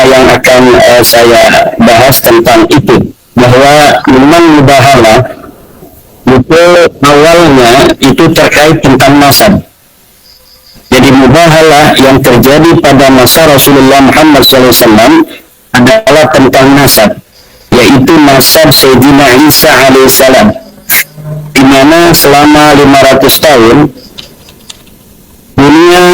yang akan saya bahas tentang itu, bahwa memang mubahalah itu awalnya itu terkait tentang nasab. Jadi mubahalah yang terjadi pada masa Rasulullah Muhammad SAW adalah tentang nasab, yaitu nasab Sayyidina Isa alaihissalam, di mana selama 500 tahun dunia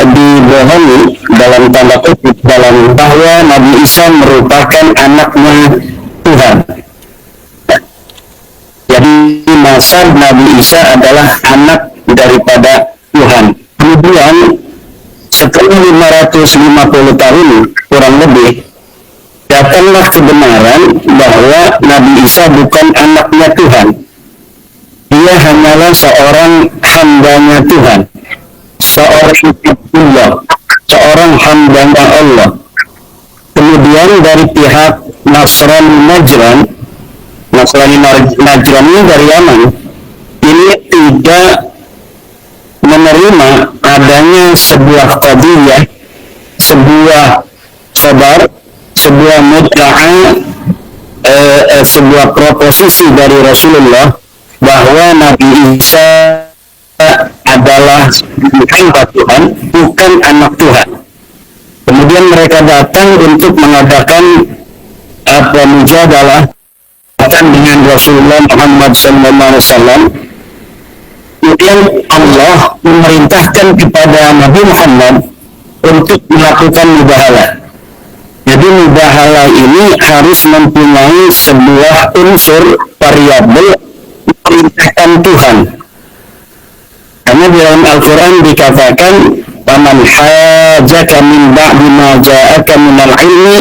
dibohongi dalam tanda kutip dalam bahwa Nabi Isa merupakan anaknya Tuhan. Jadi nasab Nabi Isa adalah anak daripada Tuhan. Kemudian setelah 550 tahun kurang lebih, datanglah kebenaran bahwa Nabi Isa bukan anaknya Tuhan. Dia hanyalah seorang hambanya Tuhan, seorang Allah, seorang hambanya Allah. Kemudian dari pihak Nasrani Najran ini dari Yaman, ini tidak menerima adanya sebuah qadiyah, sebuah khabar, sebuah mud'a'ah, sebuah proposisi dari Rasulullah bahwa Nabi Isa adalah hamba Tuhan, bukan anak Tuhan. Kemudian mereka datang untuk mengadakan mujadalah dengan Rasulullah Muhammad SAW. Kemudian Allah memerintahkan kepada Nabi Muhammad untuk melakukan mubahalah. Jadi mubahalah ini harus mempunyai sebuah unsur variabel perintahkan Tuhan. Karena di dalam Al-Quran dikatakan, "Faman hajaka min ba'di ma ja'aka minal ilmi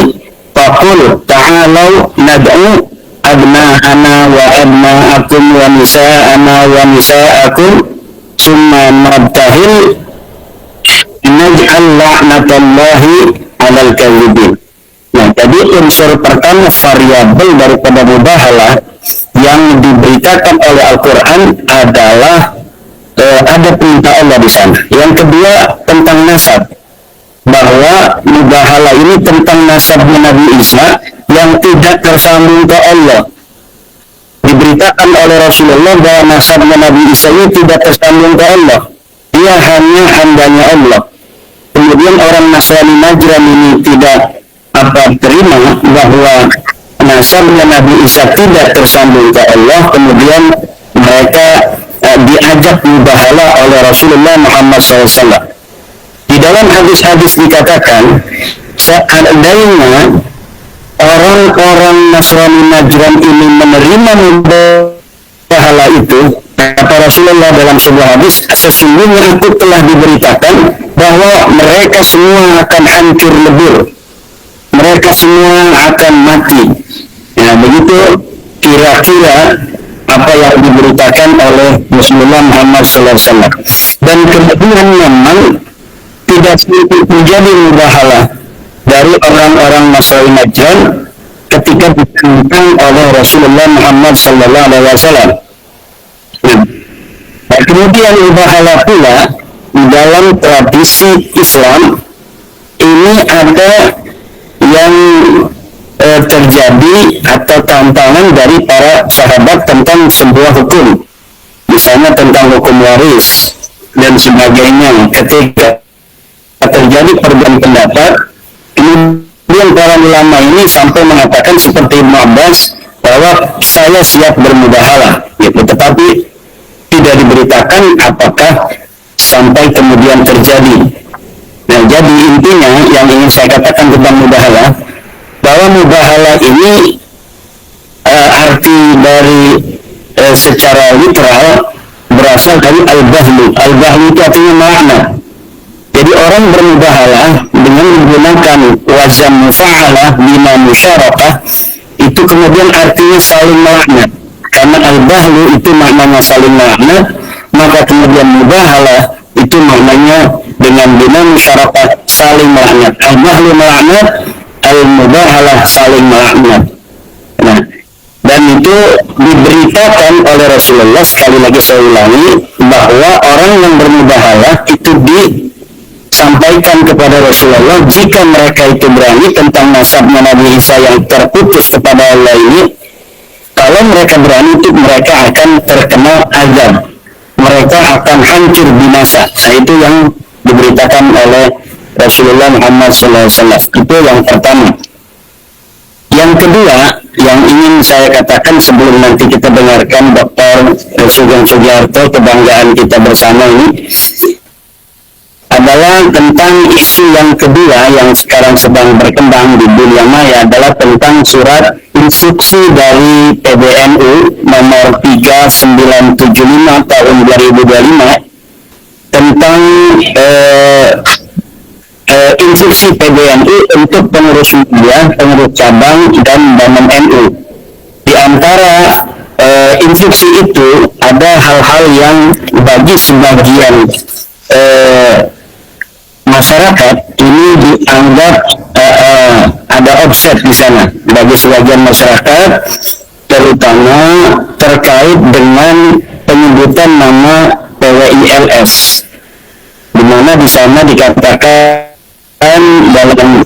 faqul ta'alau nad'u abna'ana wa abna'akum wa nisa'ana wa nisa'akum summa nabtahil naj'al la'natallahi 'alal kadhibin." Nah, jadi unsur pertama variabel daripada mubahalah yang diberitakan oleh Al-Quran adalah ada perintah Allah di sana. Yang kedua tentang nasab, bahwa mubahalah ini tentang nasabnya Nabi Isa yang tidak tersambung ke Allah. Diberitakan oleh Rasulullah bahwa nasabnya Nabi Isa ini tidak tersambung ke Allah, dia hanya hambanya Allah. Kemudian orang Nasrani Najran ini tidak terima bahwa nasabnya Nabi Isa tidak tersambung ke Allah. Kemudian mereka diajak mubahalah oleh Rasulullah Muhammad SAW. Di dalam hadis-hadis dikatakan, seandainya orang-orang Nasrani Najran ini menerima mubahalah itu, kata Rasulullah dalam sebuah hadis, sesungguhnya itu telah diberitakan bahwa mereka semua akan hancur lebur, mereka semua akan mati. Ya, begitu kira-kira apa yang diberitakan oleh Rasulullah Muhammad SAW. Dan kemudian memang tidak sedikit menjadi mubahalah dari orang-orang Nasrani Najran ketika ditentang oleh Rasulullah Muhammad SAW. Dan kemudian mubahalah pula di dalam tradisi Islam ini ada yang terjadi atau tantangan dari para sahabat tentang sebuah hukum, misalnya tentang hukum waris dan sebagainya. Ketika terjadi perbedaan pendapat, kemudian para ulama ini sampai mengatakan seperti Ibnu Abbas bahwa saya siap bermubahalah, gitu. Tetapi tidak diberitakan apakah sampai kemudian terjadi. Nah, jadi intinya yang ingin saya katakan tentang mubahalah, bahwa mubahalah ini arti dari secara literal berasal dari al-bahlu. Al-bahlu itu artinya makna. Jadi orang bermubahalah dengan menggunakan wazan mufa'alah bima musyarakah, itu kemudian artinya saling melaknat. Karena al-bahlu itu maknanya saling melaknat, maka kemudian mubahalah itu maknanya dengan bina musyarakah saling melaknat. Al-bahlu melaknat, al-mubahalah saling melaknat. Nah, dan itu diberitakan oleh Rasulullah, sekali lagi saya ulangi, bahwa orang yang bermubahalah itu sampaikan kepada Rasulullah, jika mereka itu berani tentang nasabnya Nabi Isa yang terputus kepada Allah ini, kalau mereka berani itu mereka akan terkena azab, mereka akan hancur binasa. Nah, itu yang diberitakan oleh Rasulullah Muhammad SAW. Itu yang pertama. Yang kedua, yang ingin saya katakan sebelum nanti kita dengarkan Dr. Sugeng Sugiharto, kebanggaan kita bersama ini, adalah tentang isu yang kedua yang sekarang sedang berkembang di dunia maya, adalah tentang surat instruksi dari PBNU nomor 3975 tahun 2025 tentang instruksi PBNU untuk pengurus media, pengurus cabang, dan BAMEN NU. Di antara instruksi itu ada hal-hal yang bagi sebagian masyarakat ini dianggap ada offset di sana. Bagi sebagian masyarakat, terutama terkait dengan penyebutan nama PWILS, di mana di sana dikatakan dalam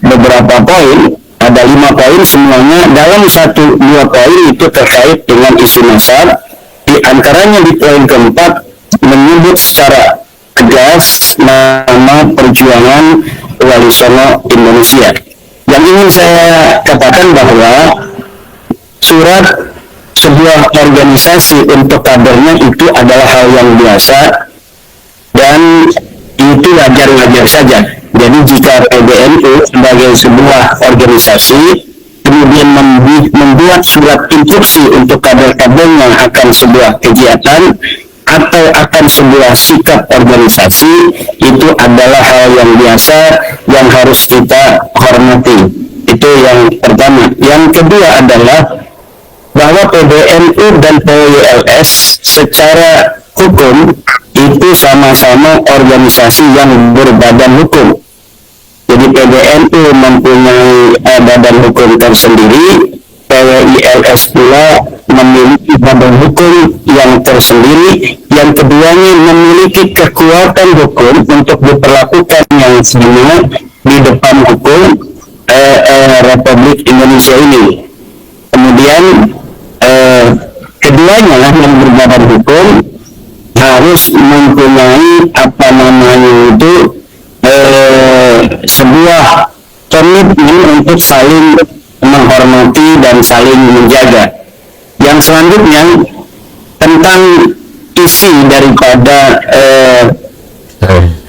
beberapa poin, ada 5 poin semuanya. Dalam 1-2 poin itu terkait dengan isu nasab. Di antaranya di poin keempat menyebut secara tegas nama perjuangan Wali Songo Indonesia. Yang ingin saya katakan bahwa surat sebuah organisasi untuk kadernya itu adalah hal yang biasa dan itu wajar-wajar saja. Jadi jika PBNU sebagai sebuah organisasi kemudian membuat surat instruksi untuk kader-kadernya akan sebuah kegiatan atau akan sebuah sikap organisasi, itu adalah hal yang biasa yang harus kita hormati. Itu yang pertama. Yang kedua adalah bahwa PBNU dan PWILS secara hukum itu sama-sama organisasi yang berbadan hukum. Jadi PBNU mempunyai badan hukum tersendiri, PWILS pula memiliki badan hukum yang tersendiri, yang keduanya memiliki kekuatan hukum untuk diperlakukan yang sama di depan hukum Republik Indonesia ini. Kemudian keduanya yang berbadan hukum harus mempunyai apa namanya itu sebuah komitmen untuk saling menghormati dan saling menjaga. Yang selanjutnya tentang isi daripada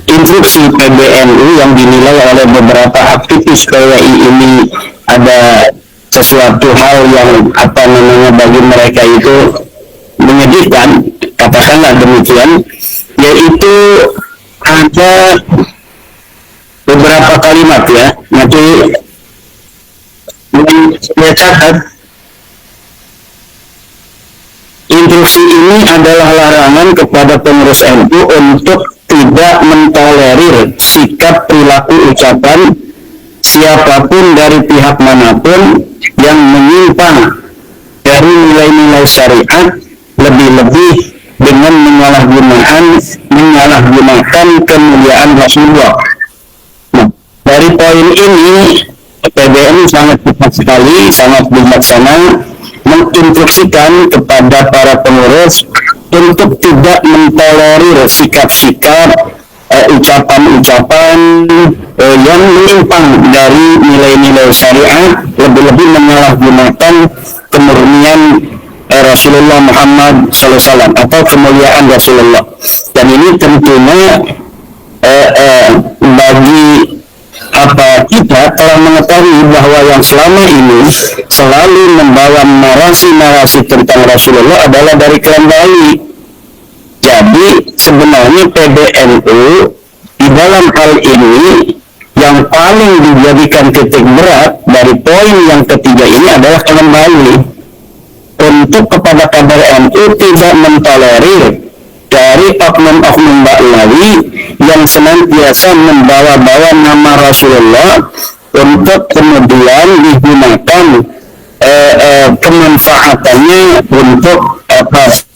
instruksi PBNU yang dinilai oleh beberapa aktivis PWI ini ada sesuatu hal yang apa namanya bagi mereka itu menyedihkan, katakanlah demikian, yaitu ada beberapa kalimat ya, nanti saya catat. Instruksi ini adalah larangan kepada pengurus NU untuk tidak mentolerir sikap, perilaku, ucapan siapapun dari pihak manapun yang menyimpang dari nilai-nilai syariat, lebih-lebih dengan menyalahgunakan kemuliaan Rasulullah. Nah, dari poin ini PBNU sangat cepat sekali, sangat bijaksana menginstruksikan kepada para pengurus untuk tidak mentolerir sikap-sikap, ucapan-ucapan yang menyimpang dari nilai-nilai syariat, lebih-lebih menyalahgunakan kemurnian Rasulullah Muhammad SAW atau kemuliaan Rasulullah. Dan ini tentunya bagi kita telah mengetahui bahwa yang selama ini selalu membawa narasi-narasi tentang Rasulullah adalah dari klan Bali. Jadi sebenarnya PBNU di dalam hal ini yang paling dijadikan titik berat dari poin yang ketiga ini adalah klan Bali, untuk kepada kader NU tidak mentolerir dari oknum-oknum Ba'lawi yang senantiasa membawa-bawa nama Rasulullah untuk kemudian digunakan kemanfaatannya untuk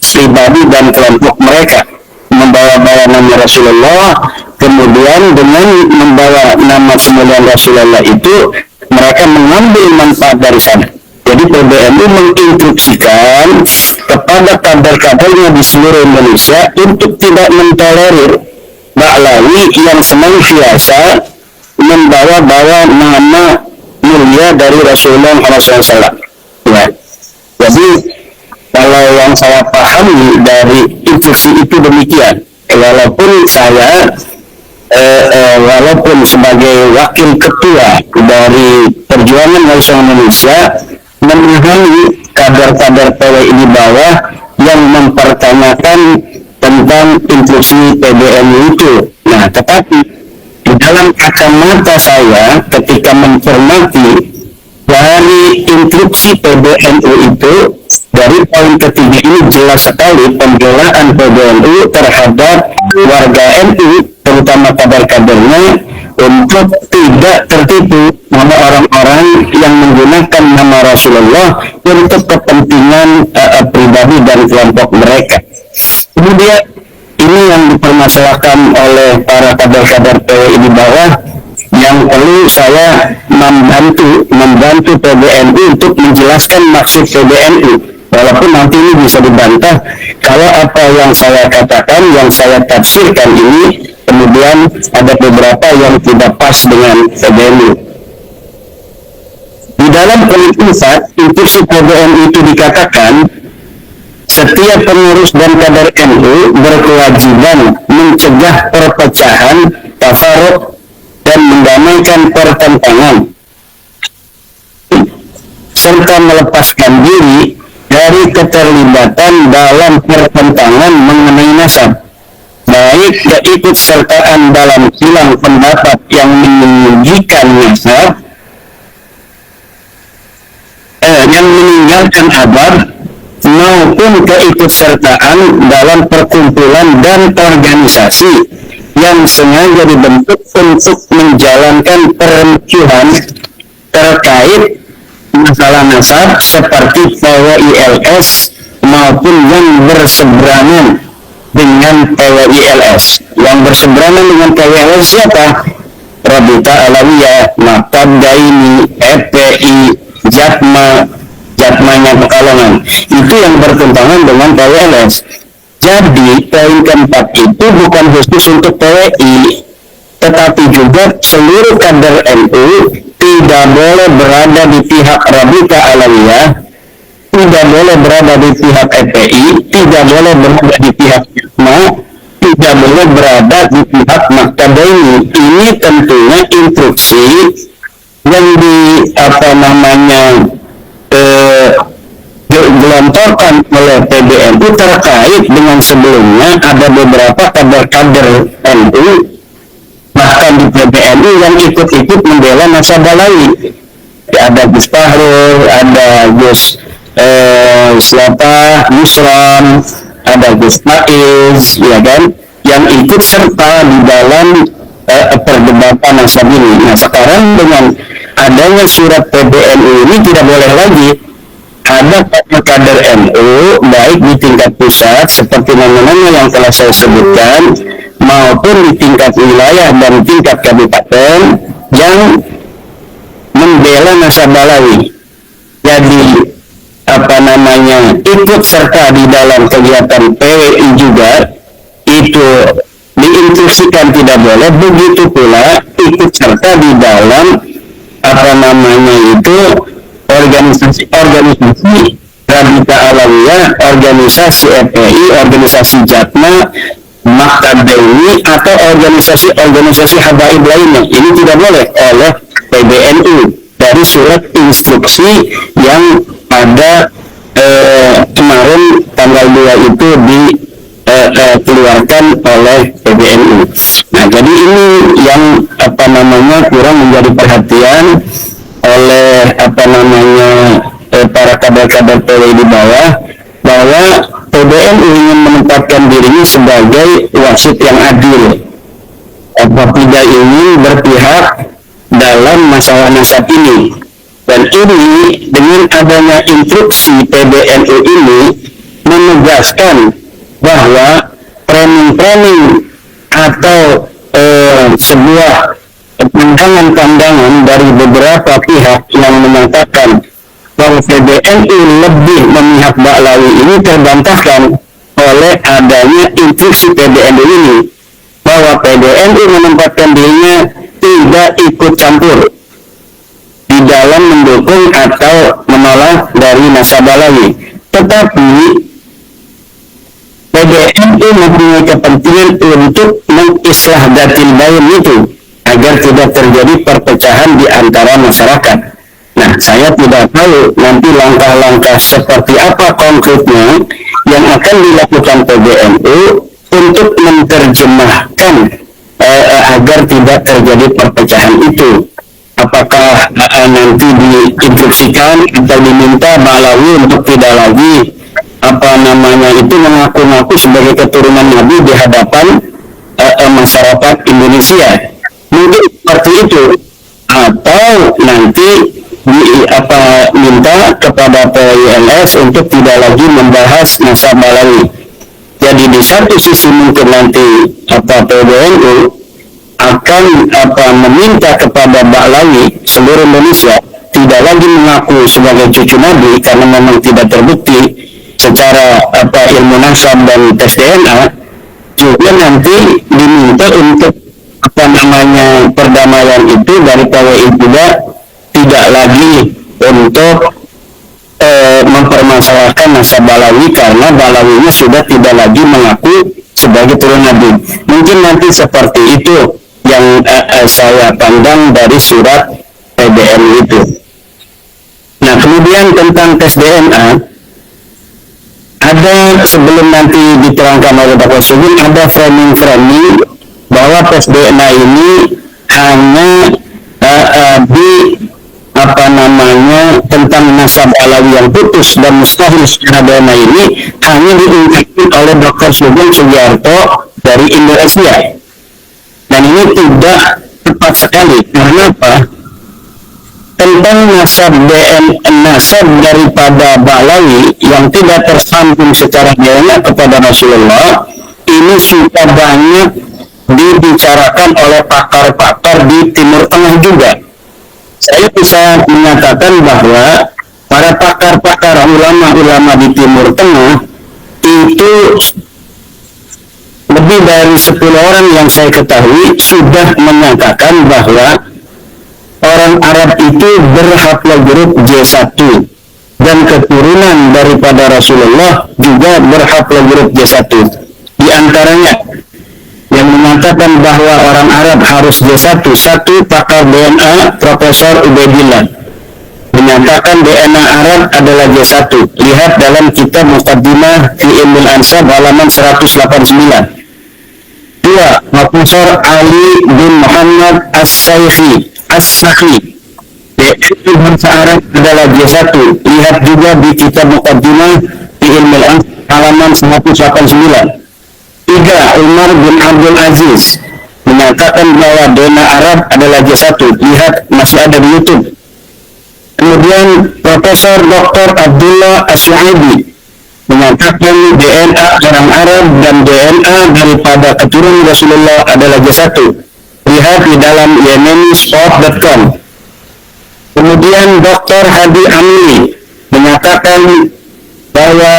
pribadi dan kelompok mereka, membawa-bawa nama Rasulullah Kemudian dengan membawa nama kemuliaan Rasulullah itu mereka mengambil manfaat dari sana. Jadi PBNU menginstruksikan kepada kader-kadernya di seluruh Indonesia untuk tidak mentolerir Ba'lawi yang senantiasa membawa-bawa nama mulia dari Rasulullah SAW. Ya. Jadi kalau yang saya pahami dari instruksi itu demikian. Walaupun saya walaupun sebagai wakil ketua dari Perjuangan Nasional Indonesia memahami kader-kader PWI di bawah yang mempertanyakan tentang instruksi PBNU itu. Nah, tetapi di dalam kacamata saya ketika mencermati dari instruksi PBNU itu, dari poin ketiga ini jelas sekali pembelaan PBNU terhadap warga NU, terutama kader-kadernya, untuk tidak tertipu oleh orang-orang yang menggunakan nama Rasulullah untuk kepentingan pribadi dan kelompok mereka. Kemudian ini yang dipermasalahkan oleh para kader-kader PWI di bawah, yang perlu saya membantu PBNU untuk menjelaskan maksud PBNU, walaupun nanti ini bisa dibantah kalau apa yang saya katakan, yang saya tafsirkan ini kemudian ada beberapa yang tidak pas dengan PBNU. Di dalam poin 4 instruksi PBNU itu dikatakan setiap pengurus dan kader NU berkewajiban mencegah perpecahan, tafarruq, dan mendamaikan pertentangan, serta melepaskan diri dari keterlibatan dalam pertentangan mengenai nasab, baik keikutsertaan dalam silang pendapat yang meninggikan nasab, yang meninggalkan adab, maupun keikutsertaan dalam perkumpulan dan organisasi yang sengaja dibentuk untuk menjalankan permusuhan terkait masalah nasab seperti PWILS maupun yang berseberangan dengan PWILS. Yang berseberangan dengan PWILS siapa? Rabita Alawiyah, Maktab Daini, FPI, Jatmanya Pekalongan. Itu yang bertentangan dengan PWILS. Jadi poin keempat itu bukan khusus untuk PWI, tetapi juga seluruh kader NU tidak boleh berada di pihak Rabita Alawiyah, tidak boleh berada di pihak FPI, tidak boleh berada di pihak Jatma, tidak boleh berada di pihak Maktabaini. Ini tentunya instruksi yang digelontorkan oleh PBNU terkait dengan sebelumnya ada beberapa kader-kader NU bahkan di PBNU yang ikut-ikut membela nasabah lain. Ada Gus Fahrul, ada Gus Yusron, ada Gus Faiz, ya kan, yang ikut serta di dalam perdebatan nasab ini. Nah, sekarang dengan adanya surat PBNU ini tidak boleh lagi ada kader NU baik di tingkat pusat seperti nama-nama yang telah saya sebutkan maupun di tingkat wilayah dan tingkat kabupaten yang membela nasabah lain. Jadi ikut serta di dalam kegiatan PWI juga itu diinstruksikan tidak boleh. Begitu pula ikut serta di dalam organisasi Rabita Alawiyah, organisasi FPI, organisasi Jatma, Maktab Daini, atau organisasi habaib lainnya. Ini tidak boleh oleh PBNU dari surat instruksi yang pada kemarin tanggal 2 itu dikeluarkan oleh PBNU. Nah, jadi ini yang kurang menjadi perhatian oleh para kader-kader PWI di bawah, bahwa PBNU ingin menempatkan dirinya sebagai wasit yang adil, tidak ingin berpihak dalam masalah nasab ini. Dan ini dengan adanya instruksi PBNU ini menegaskan bahwa framing atau sebuah pandangan-pandangan dari beberapa pihak yang menyatakan bahwa PBNU lebih memihak Ba'lawi ini terbantahkan oleh adanya instruksi PBNU ini, bahwa PBNU menempatkan dirinya tidak ikut campur di dalam mendukung atau menolak dari masa Ba'lawi. Tetapi PBNU mempunyai kepentingan untuk mengislah datil bayin itu agar tidak terjadi perpecahan di antara masyarakat. Nah, saya tidak tahu nanti langkah-langkah seperti apa konkretnya yang akan dilakukan PBNU untuk menerjemahkan agar tidak terjadi perpecahan itu. Apakah nanti diinstruksikan atau diminta Ba'lawi untuk tidak lagi mengaku-ngaku sebagai keturunan Nabi di hadapan masyarakat Indonesia? Mungkin seperti itu, atau nanti minta kepada PYLS untuk tidak lagi membahas masa Ba'lawi. Jadi di satu sisi mungkin nanti PBNU akan meminta kepada Ba'lawi seluruh Indonesia tidak lagi mengaku sebagai cucu Nabi karena memang tidak terbukti secara ilmu nasab dan tes DNA. Juga nanti diminta untuk perdamaian itu dari PWI juga tidak lagi untuk mempermasalahkan masa Ba'lawi karena Ba'lawinya sudah tidak lagi mengaku sebagai turun Nabi. Mungkin nanti seperti itu yang saya pandang dari surat PBNU itu. Nah, kemudian tentang tes DNA, ada sebelum nanti diterangkan oleh Dr. Sugeng, ada framing-framing bahwa tes DNA ini hanya tentang nasab Ba'lawi yang putus dan mustahil secara DNA ini hanya diungkapkan oleh Dr. Sugeng Sugiarto dari Indonesia. Dan ini tidak tepat sekali. Karena apa? Tentang nasab daripada Ba'lawi yang tidak tersambung secara DNA kepada Rasulullah, ini sudah banyak dibicarakan oleh pakar-pakar di Timur Tengah juga. Saya bisa menyatakan bahwa para pakar-pakar ulama-ulama di Timur Tengah itu lebih dari 10 orang yang saya ketahui sudah menyatakan bahwa orang Arab itu berhaplo grup J1 dan keturunan daripada Rasulullah juga berhaplo grup J1. Di antaranya yang mengatakan bahwa orang Arab harus J1, satu pakar DNA Profesor Ubaidillah menyatakan DNA Arab adalah J1. Lihat dalam kitab Muqaddimah fi Ilmul Ansab halaman 189. Dua, Profesor Ali bin Muhammad As-Sakhi DNA bangsa Arab adalah J1. Lihat juga di kitab Muqaddimah fi Ilmul Ansab halaman 189. Tiga, Umar bin Abdul Aziz menyatakan bahwa DNA Arab adalah J1. Lihat, masih ada di YouTube. Kemudian Profesor Dr. Abdullah Asy'aibi menyatakan DNA orang Arab dan DNA daripada keturunan Rasulullah adalah J1. Lihat di dalam yemenisport.com. Kemudian Dr. Hadi Amili menyatakan bahwa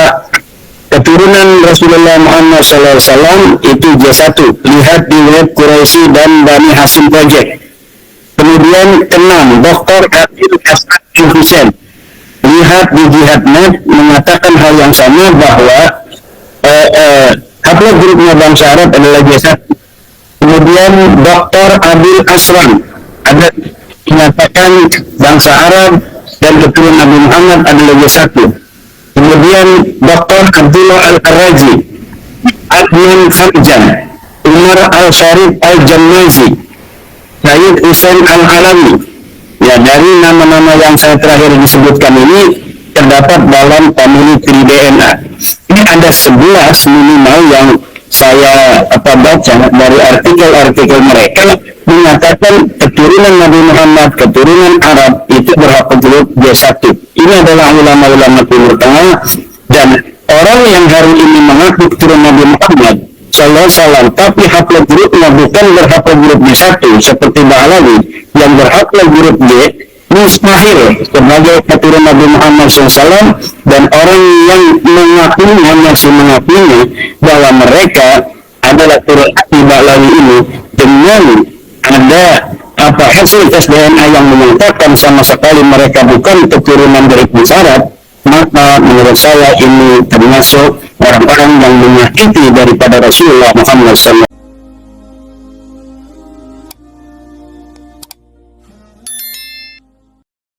keturunan Rasulullah Muhammad SAW itu J1. Lihat di web Quraisy dan Bani Hasim Project. Kemudian keenam, Dr. Adil Hasan Hussein. Lihat di Jihad.net mengatakan hal yang sama bahwa haplogrupnya bangsa Arab adalah J1. Kemudian Dr. Adil Aswan ada menyatakan bangsa Arab dan keturunan Nabi Muhammad adalah J1. Kemudian Dr. Abdullah Al-Karaji, Adnan Farjan, Umar Al-Sharif Al-Jammazi, Sayyid Hussein Al-Alawi. Ya, dari nama-nama yang saya terakhir disebutkan ini terdapat dalam family tree DNA. Ini ada 11 minimal yang saya baca dari artikel-artikel mereka menyatakan keturunan Nabi Muhammad, keturunan Arab itu berhaplotype J1. Ini adalah ulama-ulama Timur Tengah, dan orang yang hari ini mengaku keturunan Nabi Muhammad Sallallahu Alaihi Wasallam, tapi haplogurupnya bukan berhaplogrup B1 seperti Bahlawi yang berhaplogrup G, mustahil sebagai keturunan Nabi Muhammad SAW, dan orang yang mengakuinya masih mengakuinya bahwa mereka adalah turun Bahlawi ini dengan ada hasil tes DNA yang menyatakan sama sekali mereka bukan keturunan dari pensarat, maka menurut saya ini termasuk orang-orang yang menyakiti daripada Rasulullah Muhammad SAW.